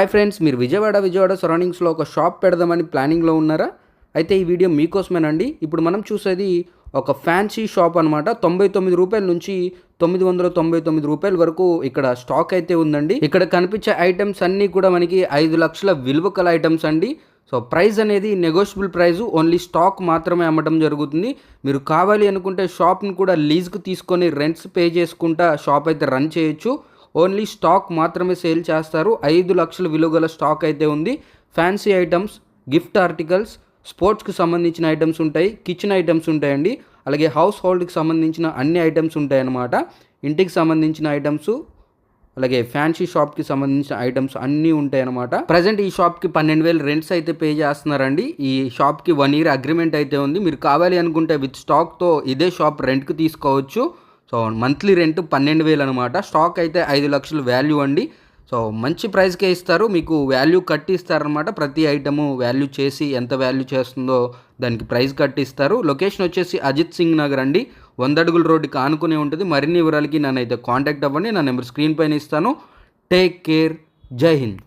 Hi friends, మీరు విజయవాడ సరౌండింగ్స్లో ఒక షాప్ పెడదామని ప్లానింగ్లో ఉన్నారా? అయితే ఈ వీడియో మీకోసమేనండి. ఇప్పుడు మనం చూసేది ఒక ఫ్యాన్సీ షాప్ అనమాట. 99 రూపాయల నుంచి 999 రూపాయల వరకు ఇక్కడ స్టాక్ అయితే ఉందండి. ఇక్కడ కనిపించే ఐటమ్స్ అన్నీ కూడా మనకి 5 లక్షల విలువ కల ఐటమ్స్ అండి. సో ప్రైస్ అనేది నెగోషియబుల్ ప్రైజు, ఓన్లీ స్టాక్ మాత్రమే అమ్మటం జరుగుతుంది. మీరు కావాలి అనుకుంటే షాప్ని కూడా లీజ్కి తీసుకొని రెంట్స్ పే చేసుకుంటా షాప్ అయితే రన్ చేయొచ్చు. ఓన్లీ స్టాక్ మాత్రమే సేల్ చేస్తారు. 5 లక్షల విలువ గల స్టాక్ అయితే ఉంది. ఫ్యాన్సీ ఐటమ్స్, గిఫ్ట్ ఆర్టికల్స్, స్పోర్ట్స్కి సంబంధించిన ఐటమ్స్ ఉంటాయి, కిచెన్ ఐటమ్స్ ఉంటాయండి. అలాగే హౌస్ హోల్డ్కి సంబంధించిన అన్ని ఐటమ్స్ ఉంటాయన్నమాట. ఇంటికి సంబంధించిన ఐటమ్స్, అలాగే ఫ్యాన్సీ షాప్కి సంబంధించిన ఐటమ్స్ అన్నీ ఉంటాయన్నమాట. ప్రజెంట్ ఈ షాప్కి 12,000 రెంట్స్ అయితే పే చేస్తున్నారండి. ఈ షాప్కి 1 year అగ్రిమెంట్ అయితే ఉంది. మీరు కావాలి అనుకుంటే విత్ స్టాక్తో ఇదే షాప్ రెంట్కి తీసుకోవచ్చు. సో మంత్లీ రెంట్ 12,000 అనమాట. స్టాక్ అయితే 5 లక్షలు వాల్యూ అండి. సో మంచి ప్రైస్కే ఇస్తారు, మీకు వాల్యూ కట్టి ఇస్తారనమాట. ప్రతి ఐటము వాల్యూ చేసి ఎంత వాల్యూ చేస్తుందో దానికి ప్రైస్ కట్టిస్తారు. లొకేషన్ వచ్చేసి అజిత్ సింగ్ నగర్ అండి. 100 అడుగుల రోడ్డుకి ఆనుకునే ఉంటుంది. మరిన్ని వివరాలకి నన్ను అయితే కాంటాక్ట్ అవ్వండి. నా నెంబర్ స్క్రీన్ పైన ఇస్తాను. Take care. జై హింద్.